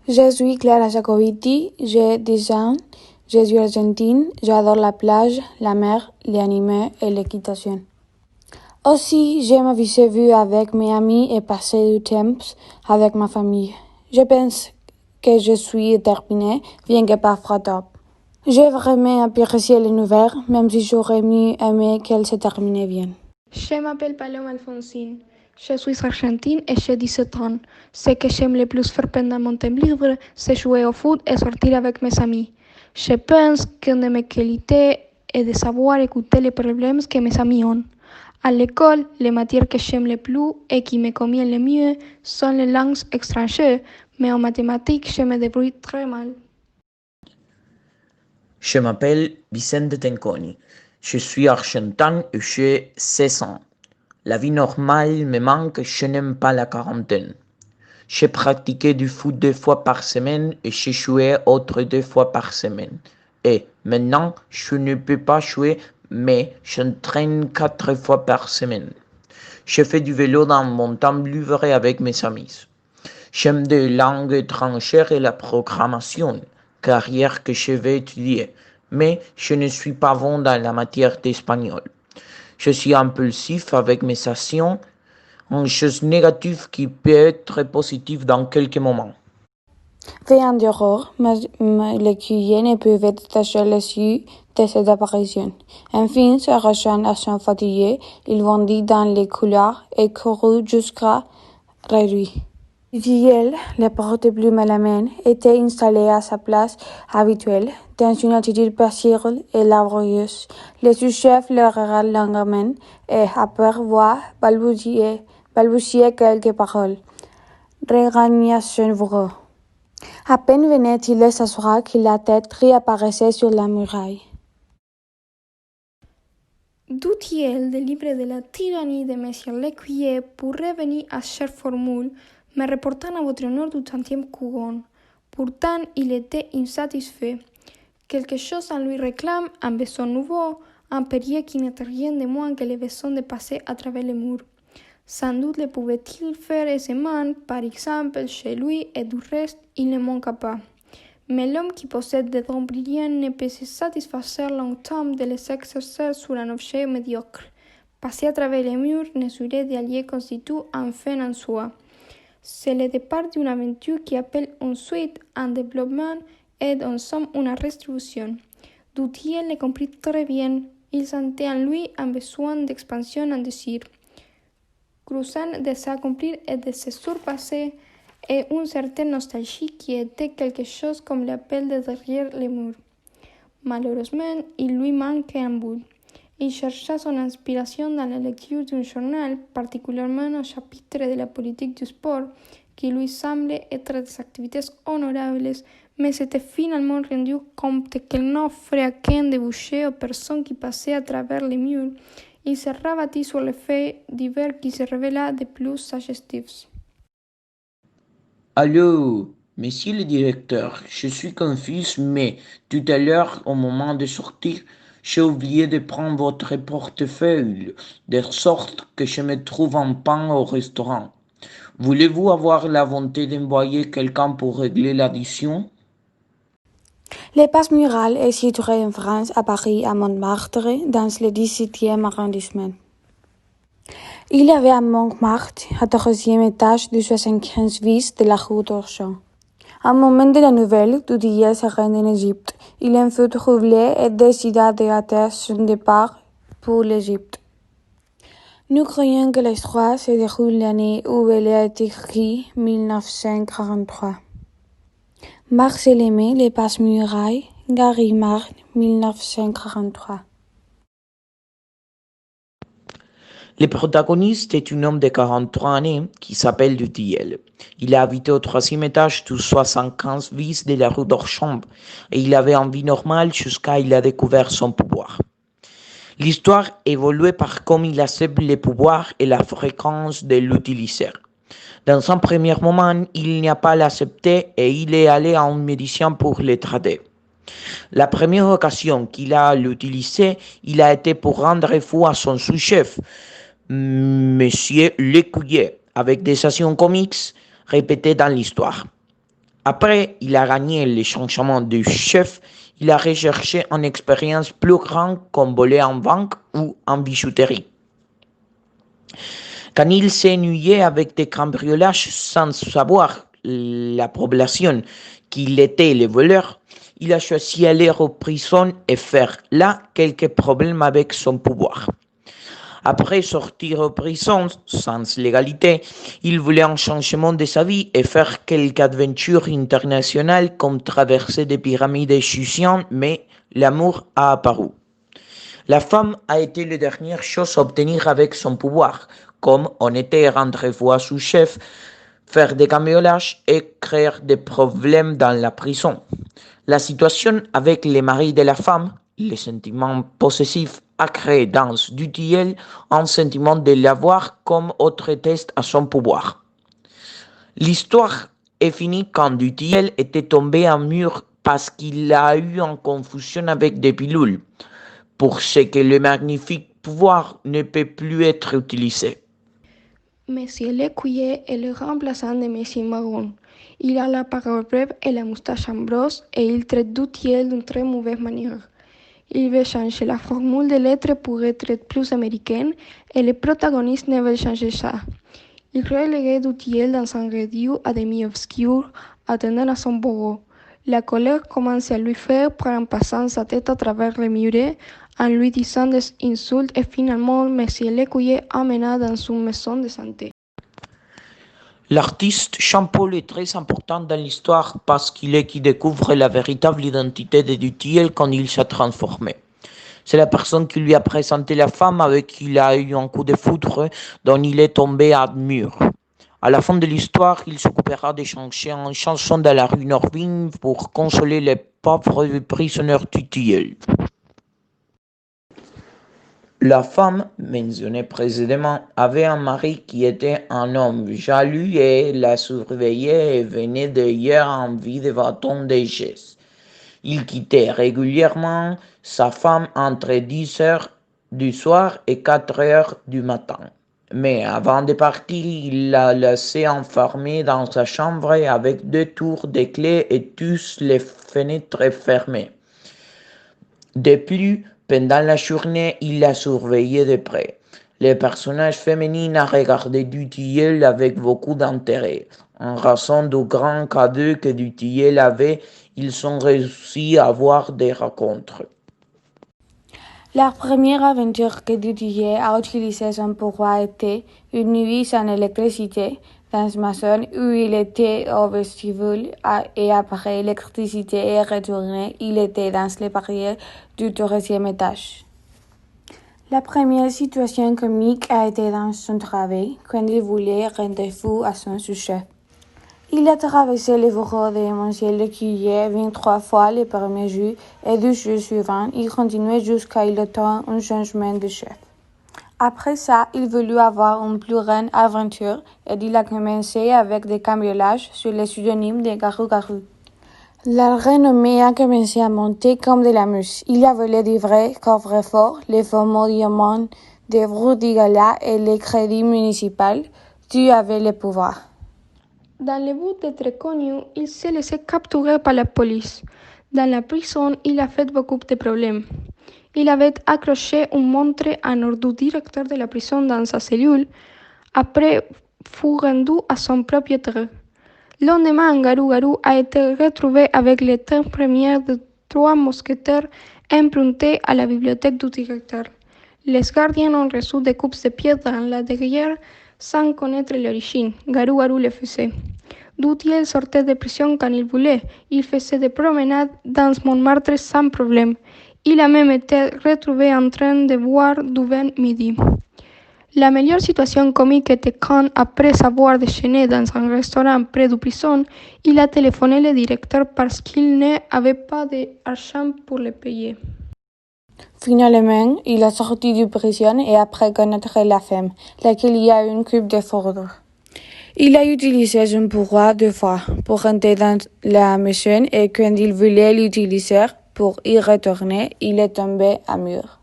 Je suis Clara Jacobiti, j'ai 10 ans, je suis argentine, j'adore la plage, la mer, les animaux et l'équitation. Aussi, j'aime vivre avec mes amis et passer du temps avec ma famille. Je pense que je suis déterminée, bien que parfois top. J'ai vraiment apprécié les nouvelles, même si j'aurais mieux aimé qu'elles se terminaient bien. Je m'appelle Paloma Alfonsine. Je suis argentine et j'ai 17 ans. Ce que j'aime le plus faire pendant mon temps libre, c'est jouer au foot et sortir avec mes amis. Je pense qu'une de mes qualités est de savoir écouter les problèmes que mes amis ont. À l'école, les matières que j'aime le plus et qui me conviennent le mieux sont les langues étrangères, mais en mathématiques, je me débrouille très mal. Je m'appelle Vicente Tenconi. Je suis argentin et j'ai 16 ans. La vie normale me manque et je n'aime pas la quarantaine. J'ai pratiqué du foot 2 fois par semaine et j'ai joué autres 2 fois par semaine. Et maintenant, je ne peux pas jouer, mais j'entraîne 4 fois par semaine. Je fais du vélo dans mon temps libre avec mes amis. J'aime des langues étrangères et la programmation, carrière que je vais étudier, mais je ne suis pas bon dans la matière d'espagnol. Je suis impulsif avec mes actions, une chose négative qui peut être positive dans quelques moments. Veillant dehors, les cuisines peuvent détacher les yeux de cette apparition. Enfin, se rejoignent à son fatigué, ils bondissent dans les couloirs et courent jusqu'à réduire. Vielle, le porte-plume à la main, était installé à sa place habituelle, dans une attitude passive et laborieuse. Le sous-chef le regarde longuement et, après voix, balbutiait quelques paroles. Regagna son bureau. À peine venait-il de s'asseoir que la tête réapparaissait sur la muraille. D'où-il le livre de la tyrannie de Monsieur Lécuyer pour revenir à cette formule, me reportant à votre honneur du 30e cougon. Pourtant, il était insatisfait. Quelque chose en lui réclame un besoin nouveau, un péril qui n'était rien de moins que le besoin de passer à travers les murs. Sans doute le pouvait-il faire aisément, par exemple, chez lui, et du reste, il ne manqua pas. Mais l'homme qui possède des dons brillants ne peut se satisfaire longtemps de les exercer sur un objet médiocre. Passer à travers les murs ne serait d'allier constitue un fin en soi. C'est le départ d'une aventure qui appelle ensuite un développement et en somme une restribution. Duthiel le comprit très bien. Il sentait en lui un besoin d'expansion, un désir croissant de s'accomplir et de se surpasser, et une certaine nostalgie qui était quelque chose comme l'appel de derrière les murs. Malheureusement, il lui manquait un bout. Il chercha son inspiration dans la lecture d'un journal, particulièrement au chapitre de la politique du sport, qui lui semblait être des activités honorables, mais s'était finalement rendu compte qu'elle n'offrait aucun débouché aux personnes qui passaient à travers les murs. Il se rabattit sur les faits divers qui se révéla de plus suggestifs. Allô, monsieur le directeur, je suis confus, mais tout à l'heure, au moment de sortir, j'ai oublié de prendre votre portefeuille, de sorte que je me trouve en panne au restaurant. Voulez-vous avoir la bonté d'envoyer quelqu'un pour régler l'addition? Le Passe Mural est situé en France, à Paris, à Montmartre, dans le 17e arrondissement. Il y avait à Montmartre, au 3e étage du 75 bis de la rue d'Orchamps. Au moment de la nouvelle, Duthiel se rend en Égypte. Il en fut troublé et décida de hâter son départ pour l'Égypte. Nous croyons que l'histoire se déroule l'année où elle a été écrite, 1943. Marcel Aimé, Les Passe-Murailles, Gallimard, 1943. Le protagoniste est un homme de 43 ans qui s'appelle Duthiel. Il a habité au 3e étage du 75 bis de la rue d'Orchamps et il avait une vie normale jusqu'à il a découvert son pouvoir. L'histoire évolue par comme il accepte le pouvoir et la fréquence de l'utiliser. Dans un premier moment, il n'y a pas l'accepté et il est allé à un médecin pour le traiter. La première occasion qu'il a l'utilisé, il a été pour rendre fou à son sous-chef, Monsieur Lécuyer, avec des actions comiques répétées dans l'histoire. Après, il a gagné le changement de chef. Il a recherché une expérience plus grande comme voler en banque ou en bijouterie. Quand il s'est ennuyé avec des cambriolages sans savoir la population qu'il était le voleur, il a choisi aller en prison et faire là quelques problèmes avec son pouvoir. Après sortir de prison sans légalité, il voulait un changement de sa vie et faire quelques aventures internationales comme traverser des pyramides égyptiennes, mais l'amour a apparu. La femme a été la dernière chose à obtenir avec son pouvoir, comme on était rendre voix sous chef, faire des cambriolages et créer des problèmes dans la prison. La situation avec les maris de la femme, les sentiments possessifs, a créé dans Duthiel un sentiment de l'avoir comme autre test à son pouvoir. L'histoire est finie quand Duthiel était tombé en mur parce qu'il a eu une confusion avec des pilules, pour ce que le magnifique pouvoir ne peut plus être utilisé. Monsieur Lécuyer est le remplaçant de Monsieur Magon. Il a la parole brève et la moustache en brosse et il traite Duthiel d'une très mauvaise manière. Il veut changer la formule des lettres pour être plus américaine et les protagonistes ne veulent changer ça. Il relégue Duthiel dans un radio à demi obscur, attendant à son bourreau. La colère commence à lui faire en passant sa tête à travers les murs, en lui disant des insultes et finalement Monsieur Lécuyer amena dans une maison de santé. L'artiste Jean-Paul est très important dans l'histoire parce qu'il est qui découvre la véritable identité de Duthiel quand il s'est transformé. C'est la personne qui lui a présenté la femme avec qui il a eu un coup de foudre dont il est tombé à mur. À la fin de l'histoire, il s'occupera de changer en chanson dans la rue Norvine pour consoler les pauvres prisonniers Duthiel. La femme, mentionnée précédemment, avait un mari qui était un homme jaloux et la surveillait et venait d'ailleurs envie de bâton de gestes. Il quittait régulièrement sa femme entre 10 heures du soir et 4 heures du matin. Mais avant de partir, il la laissait enfermée dans sa chambre avec 2 tours de clés et toutes les fenêtres fermées. De plus, pendant la journée, il la surveillait de près. Les personnages féminins a regardé Duthiel avec beaucoup d'intérêt. En raison du grand cadeau que Duthiel avait, ils ont réussi à avoir des rencontres. La première aventure que Duthiel a utilisé son pouvoir était une nuit sans électricité dans une maison où il était au vestibule et après l'électricité est retournée, il était dans les barrières du 3e étage. La première situation comique a été dans son travail quand il voulait rendre fou à son sujet. Il a traversé le bureau de Monsieur Lécuyer 23 fois le premier jour et du jour suivant, il continuait jusqu'à il obtint un changement de chef. Après ça, il voulut avoir une plus grande aventure et il a commencé avec des cambriolages sous le pseudonyme de Garou Garou. La renommée a commencé à monter comme de la mousse. Il a volé des vrais coffres-forts, les faux diamants, des roues de gala et les crédits municipaux. Tu avais le pouvoir. Dans le but d'être connu, il s'est laissé capturer par la police. Dans la prison, il a fait beaucoup de problèmes. Il avait accroché une montre en or du directeur de la prison dans sa cellule, après fut rendu à son propriétaire. Le lendemain, Garou Garou a été retrouvé avec les termes premiers de 3 mousquetaires empruntés à la bibliothèque du directeur. Les gardiens ont reçu des coups de pied dans la derrière sans connaître l'origine. Garou Garou le faisait. Duthiel sortait de prison quand il voulait. Il faisait des promenades dans Montmartre sans problème. Il a même été retrouvé en train de boire du vin midi. La meilleure situation comique était quand, après s'avoir déjeuné dans un restaurant près de prison, il a téléphoné le directeur parce qu'il n'avait pas d'argent pour le payer. Finalement, il est sorti de prison et après connaître la femme, laquelle y a une coupe de foudre. Il a utilisé son pouvoir 2 fois pour rentrer dans la maison et quand il voulait l'utiliser pour y retourner, il est tombé à mur.